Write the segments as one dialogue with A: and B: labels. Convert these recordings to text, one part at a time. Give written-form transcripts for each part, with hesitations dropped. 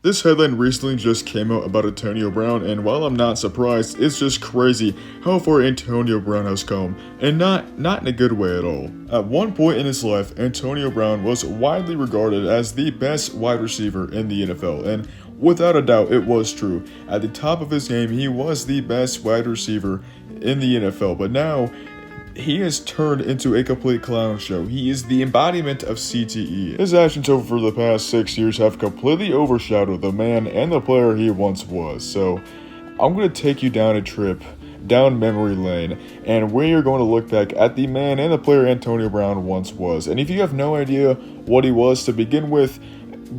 A: This headline recently just came out about Antonio Brown, and while I'm not surprised, it's just crazy how far Antonio Brown has come, and not in a good way at all. At one point in his life, Antonio Brown was widely regarded as the best wide receiver in the NFL, and without a doubt, it was true. At the top of his game, he was the best wide receiver in the NFL, but now he has turned into a complete clown show. He is the embodiment of CTE. His actions over the past 6 years have completely overshadowed the man and the player he once was. So, I'm going to take you down a trip down memory lane, and we are going to look back at the man and the player Antonio Brown once was. And if you have no idea what he was to begin with,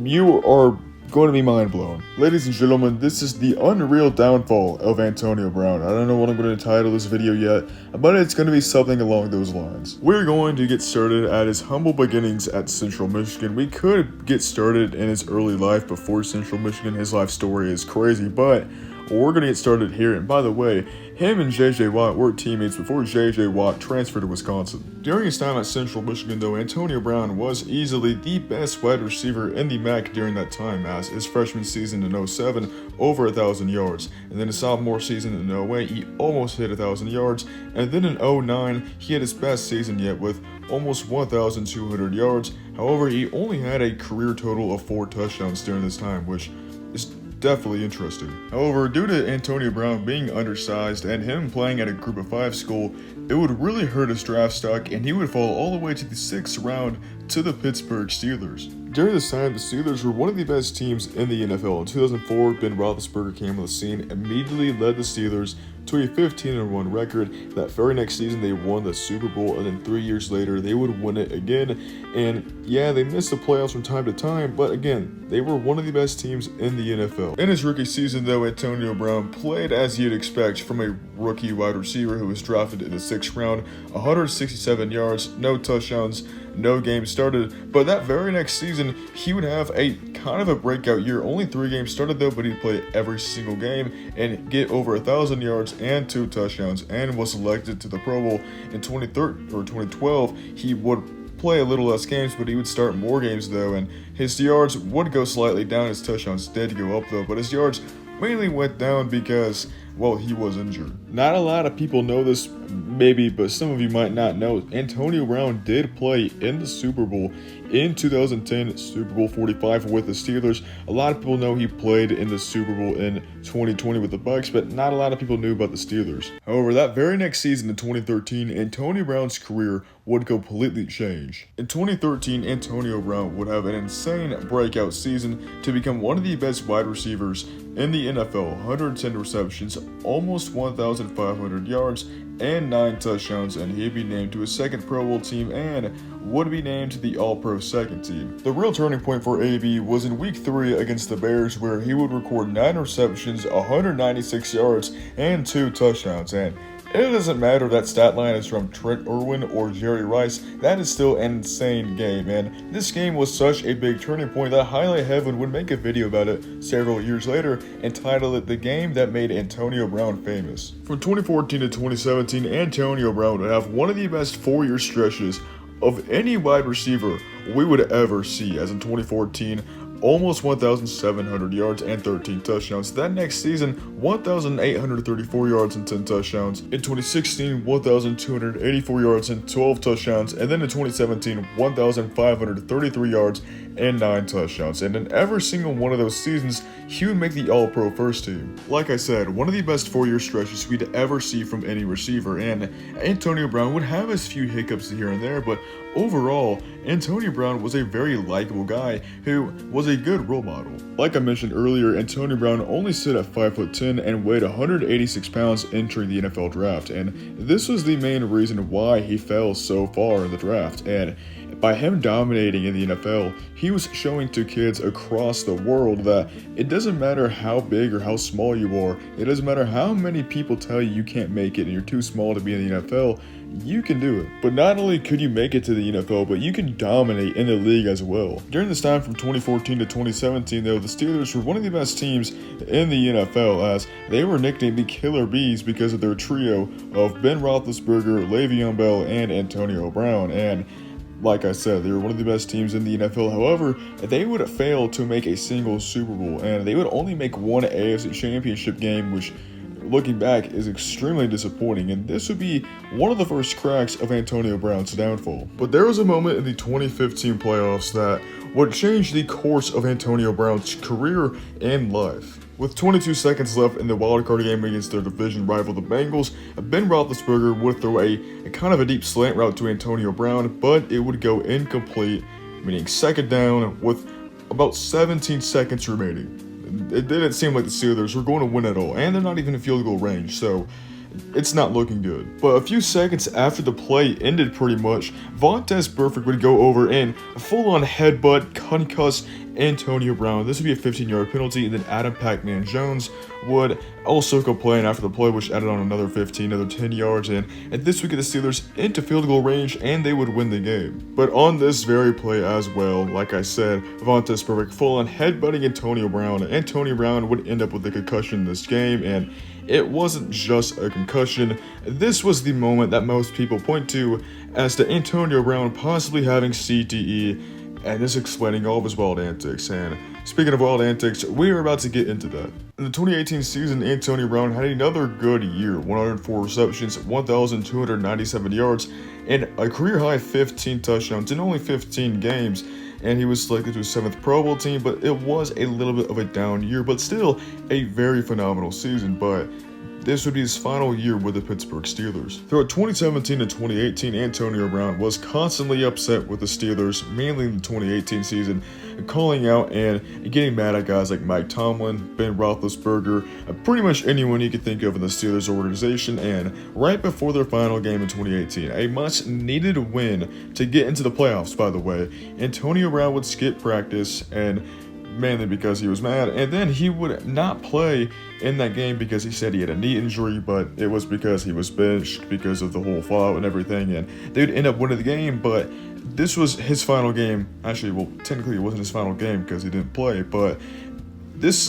A: you are going to be mind blown. Ladies and gentlemen, this is the unreal downfall of Antonio Brown. I don't know what I'm going to title this video yet, but it's going to be something along those lines. We're going to get started at his humble beginnings at Central Michigan. We could get started in his early life before Central Michigan. His life story is crazy, but we're going to get started here. And by the way, him and J.J. Watt were teammates before J.J. Watt transferred to Wisconsin. During his time at Central Michigan, though, Antonio Brown was easily the best wide receiver in the MAC during that time, as his freshman season in 07, over 1,000 yards. And then his sophomore season in 08, he almost hit 1,000 yards. And then in 09, he had his best season yet with almost 1,200 yards. However, he only had a career total of 4 touchdowns during this time, which is definitely interesting. However, due to Antonio Brown being undersized and him playing at a group of 5 school, it would really hurt his draft stock, and he would fall all the way to the 6th round to the Pittsburgh Steelers. During this time, the Steelers were one of the best teams in the NFL. In 2004, Ben Roethlisberger came on the scene, immediately led the Steelers to a 15-1 record. That very next season, they won the Super Bowl, and then 3 years later, they would win it again. And yeah, they missed the playoffs from time to time, but again, they were one of the best teams in the NFL. In his rookie season, though, Antonio Brown played as you'd expect from a rookie wide receiver who was drafted in the 6th round. 167 yards, no touchdowns, no games started, but that very next season, he would have a kind of a breakout year. Only 3 games started though, but he'd play every single game and get over 1,000 yards and 2 touchdowns, and was selected to the Pro Bowl. In 2012, he would play a little less games, but he would start more games though, and his yards would go slightly down. His touchdowns did go up though, but his yards mainly went down because, well, he was injured. Not a lot of people know this, maybe, but some of you might not know. Antonio Brown did play in the Super Bowl in 2010, Super Bowl 45 with the Steelers. A lot of people know he played in the Super Bowl in 2020 with the Bucks, but not a lot of people knew about the Steelers. However, that very next season in 2013, Antonio Brown's career would completely change. In 2013, Antonio Brown would have an insane breakout season to become one of the best wide receivers in the NFL. 110 receptions, almost 1,500 yards, and 9 touchdowns, and he'd be named to a 2nd Pro Bowl team and would be named to the All-Pro 2nd team. The real turning point for AB was in Week 3 against the Bears, where he would record 9 receptions, 196 yards, and 2 touchdowns. And it doesn't matter if that stat line is from Trent Irwin or Jerry Rice, that is still an insane game, and this game was such a big turning point that Highlight Heaven would make a video about it several years later and title it The Game That Made Antonio Brown Famous. From 2014 to 2017, Antonio Brown would have one of the best 4-year stretches of any wide receiver we would ever see, as in 2014, almost 1,700 yards and 13 touchdowns. That next season, 1,834 yards and 10 touchdowns. In 2016, 1,284 yards and 12 touchdowns. And then in 2017, 1,533 yards and 9 touchdowns. And in every single one of those seasons, he would make the All-Pro first team. Like I said, one of the best 4-year stretches we'd ever see from any receiver. And Antonio Brown would have his few hiccups here and there, but overall, Antonio Brown was a very likable guy who was a good role model. Like I mentioned earlier, Antonio Brown only stood at 5'10" and weighed 186 pounds entering the NFL draft, and this was the main reason why he fell so far in the draft. And by him dominating in the NFL, he was showing to kids across the world that it doesn't matter how big or how small you are, it doesn't matter how many people tell you can't make it and you're too small to be in the NFL, you can do it. But not only could you make it to the NFL, but you can dominate in the league as well. During this time from 2014 to 2017, though, the Steelers were one of the best teams in the NFL, as they were nicknamed the Killer Bees because of their trio of Ben Roethlisberger, Le'Veon Bell, and Antonio Brown. And like I said, they were one of the best teams in the NFL. However, they would fail to make a single Super Bowl, and they would only make one AFC Championship game, which, looking back, is extremely disappointing, and this would be one of the first cracks of Antonio Brown's downfall. But there was a moment in the 2015 playoffs that would change the course of Antonio Brown's career and life. With 22 seconds left in the wildcard game against their division rival, the Bengals, Ben Roethlisberger would throw a kind of a deep slant route to Antonio Brown, but it would go incomplete, meaning second down with about 17 seconds remaining. It didn't seem like the Steelers were going to win at all, and they're not even in field goal range, so it's not looking good. But a few seconds after the play ended pretty much, Vontaze Burfict would go over and full-on headbutt, concuss Antonio Brown. This would be a 15-yard penalty, and then Adam Pac-Man Jones would also complain after the play, which added on another 15, another 10 yards, and this would get the Steelers into field goal range, and they would win the game. But on this very play as well, like I said, Vontaze Burfict full-on headbutting Antonio Brown. Antonio Brown would end up with a concussion in this game, and it wasn't just a concussion. This was the moment that most people point to as to Antonio Brown possibly having CTE, and this explaining all of his wild antics. And speaking of wild antics, we are about to get into that. In the 2018 season, Antonio Brown had another good year, 104 receptions, 1,297 yards, and a career-high 15 touchdowns in only 15 games. And he was selected to his 7th Pro Bowl team, but it was a little bit of a down year, but still a very phenomenal season. But this would be his final year with the Pittsburgh Steelers. Throughout 2017 and 2018, Antonio Brown was constantly upset with the Steelers, mainly in the 2018 season, calling out and getting mad at guys like Mike Tomlin, Ben Roethlisberger, pretty much anyone you could think of in the Steelers organization. And right before their final game in 2018, a much-needed win to get into the playoffs, by the way, Antonio Brown would skip practice, and mainly because he was mad, and then he would not play in that game because he said he had a knee injury, but it was because he was benched because of the whole fallout and everything, and they'd end up winning the game. But this was his final game. Actually, well, technically it wasn't his final game because he didn't play, but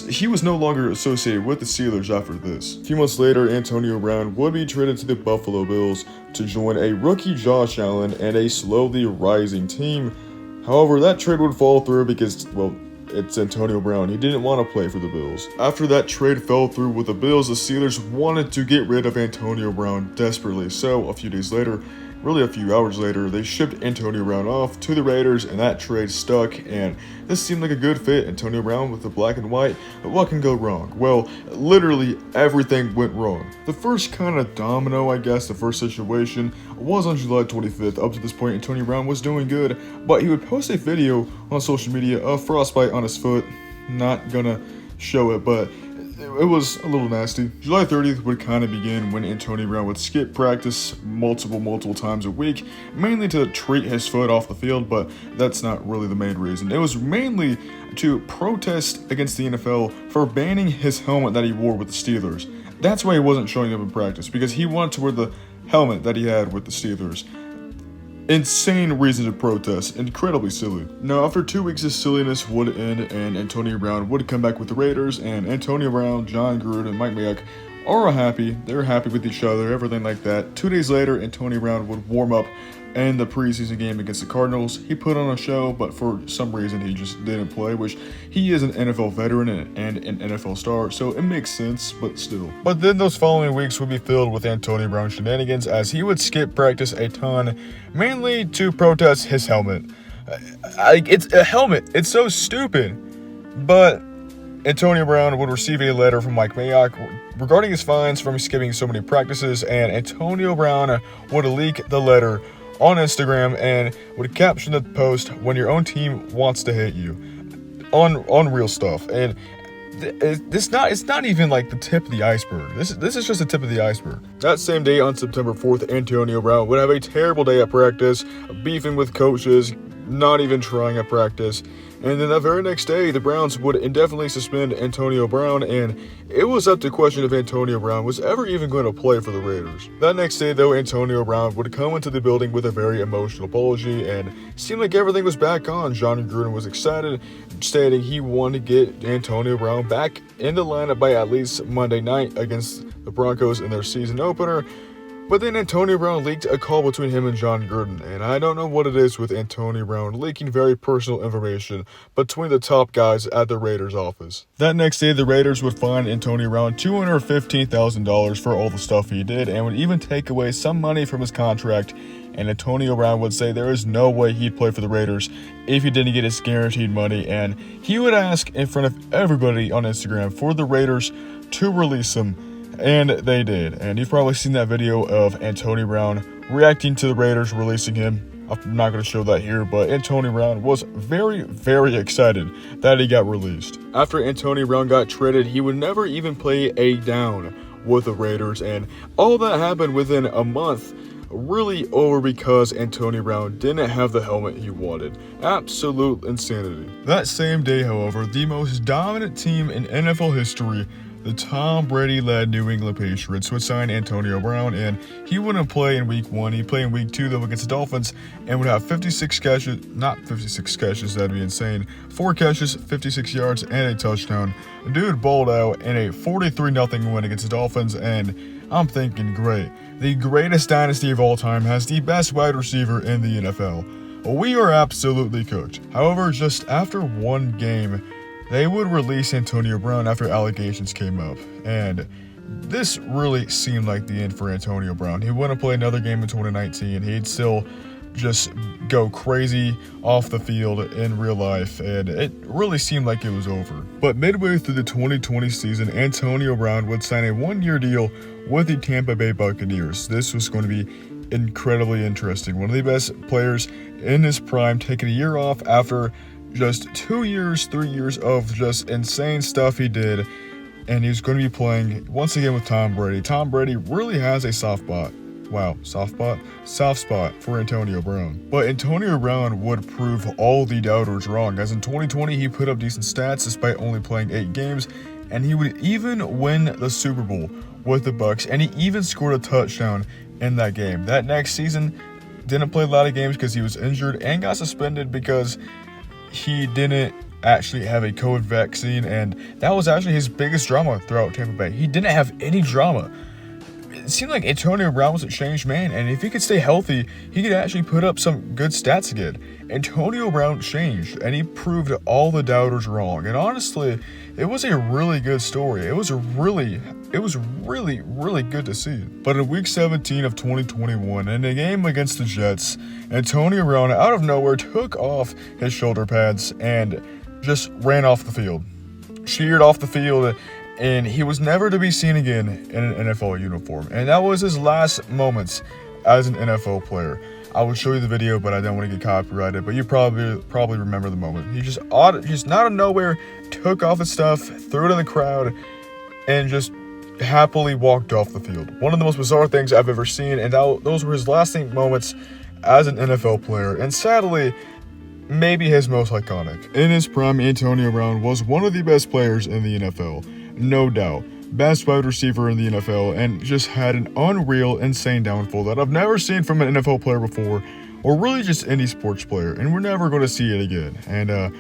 A: he was no longer associated with the Steelers after this. A few months later, Antonio Brown would be traded to the Buffalo Bills to join a rookie Josh Allen and a slowly rising team. However, that trade would fall through because, well, it's Antonio Brown. He didn't want to play for the Bills. After that trade fell through with the Bills, the Steelers wanted to get rid of Antonio Brown desperately. So a few days later, really a few hours later, they shipped Antonio Brown off to the Raiders, and that trade stuck, and this seemed like a good fit. Antonio Brown with the black and white, but what can go wrong? Well, literally everything went wrong. The first kind of domino, I guess, the first situation was on July 25th. Up to this point, Antonio Brown was doing good, but he would post a video on social media of frostbite on his foot. Not gonna show it, but it was a little nasty. July 30th would kind of begin when Antonio Brown would skip practice multiple times a week, mainly to treat his foot off the field, but that's not really the main reason. It was mainly to protest against the NFL for banning his helmet that he wore with the Steelers. That's why he wasn't showing up in practice, because he wanted to wear the helmet that he had with the Steelers. Insane reason to protest. Incredibly silly. Now, after 2 weeks, this silliness would end, and Antonio Brown would come back with the Raiders, and Antonio Brown, John Gruden, and Mike Mayock are happy. They're happy with each other, everything like that. 2 days later, Antonio Brown would warm up in the preseason game against the Cardinals. He put on a show, but for some reason he just didn't play, which he is an NFL veteran and an NFL star, so it makes sense, but still. But then those following weeks would be filled with Antonio Brown shenanigans, as he would skip practice a ton, mainly to protest his helmet. It's a helmet. It's so stupid. But Antonio Brown would receive a letter from Mike Mayock regarding his fines from skipping so many practices, and Antonio Brown would leak the letter on Instagram and would caption the post, "When your own team wants to hate you," on real stuff. And it's not even like the tip of the iceberg. This is just the tip of the iceberg. That same day, on September 4th, Antonio Brown would have a terrible day at practice, beefing with coaches, not even trying at practice. And then that very next day, the Browns would indefinitely suspend Antonio Brown, and it was up to question if Antonio Brown was ever even going to play for the Raiders. That next day, though, Antonio Brown would come into the building with a very emotional apology, and it seemed like everything was back on. John Gruden was excited, stating he wanted to get Antonio Brown back in the lineup by at least Monday night against the Broncos in their season opener. But then Antonio Brown leaked a call between him and John Gruden, and I don't know what it is with Antonio Brown leaking very personal information between the top guys at the Raiders office. That next day, the Raiders would fine Antonio Brown $215,000 for all the stuff he did, and would even take away some money from his contract. And Antonio Brown would say there is no way he'd play for the Raiders if he didn't get his guaranteed money, and he would ask in front of everybody on Instagram for the Raiders to release him, and they did. And you've probably seen that video of Antonio Brown reacting to the Raiders releasing him. I'm not going to show that here, but Antonio Brown was very, very excited that he got released. After Antonio Brown got traded, he would never even play a down with the Raiders, and all that happened within a month. Really over because Antonio Brown didn't have the helmet he wanted. Absolute insanity. That same day, however, the most dominant team in NFL history, the Tom Brady-led New England Patriots, would sign Antonio Brown, and he wouldn't play in Week 1. He'd play in Week 2, though, against the Dolphins, and would have 56 catches, not 56 catches, that'd be insane, 4 catches, 56 yards, and a touchdown. Dude balled out in a 43-0 win against the Dolphins, and I'm thinking, great. The greatest dynasty of all time has the best wide receiver in the NFL. We are absolutely cooked. However, just after one game, they would release Antonio Brown after allegations came up. And this really seemed like the end for Antonio Brown. He wouldn't play another game in 2019. He'd still just go crazy off the field in real life, and it really seemed like it was over. But midway through the 2020 season, Antonio Brown would sign a one-year deal with the Tampa Bay Buccaneers. This was going to be incredibly interesting. One of the best players in his prime, taking a year off after just 2 years, 3 years of just insane stuff he did, and he was going to be playing once again with Tom Brady. Tom Brady really has a soft spot for Antonio Brown. But Antonio Brown would prove all the doubters wrong, as in 2020 he put up decent stats despite only playing 8 games, and he would even win the Super Bowl with the Bucs, and he even scored a touchdown in that game. That next season, didn't play a lot of games because he was injured and got suspended because he didn't actually have a COVID vaccine, and that was actually his biggest drama throughout Tampa Bay. He didn't have any drama. It seemed like Antonio Brown was a changed man, and if he could stay healthy, he could actually put up some good stats again. Antonio Brown changed, and he proved all the doubters wrong. And honestly, it was a really good story. It was really good to see. But in Week 17 of 2021, in a game against the Jets, Antonio Brown out of nowhere took off his shoulder pads and just ran off the field. Sheared off the field, and he was never to be seen again in an NFL uniform. And that was his last moments as an NFL player. I will show you the video, but I don't want to get copyrighted. But you probably remember the moment. He just out of nowhere took off his stuff, threw it in the crowd, and just happily walked off the field. One of the most bizarre things I've ever seen, and those were his lasting moments as an NFL player. And sadly, maybe his most iconic. In his prime, Antonio Brown was one of the best players in the NFL. No doubt. Best wide receiver in the NFL, and just had an unreal, insane downfall that I've never seen from an NFL player before, or really just any sports player, and we're never going to see it again. And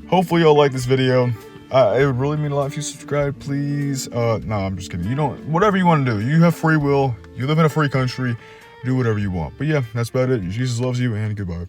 A: hopefully y'all like this video. It would really mean a lot if you subscribe, please. No, I'm just kidding. Whatever you want to do. You have free will. You live in a free country. Do whatever you want. But yeah, that's about it. Jesus loves you, and goodbye.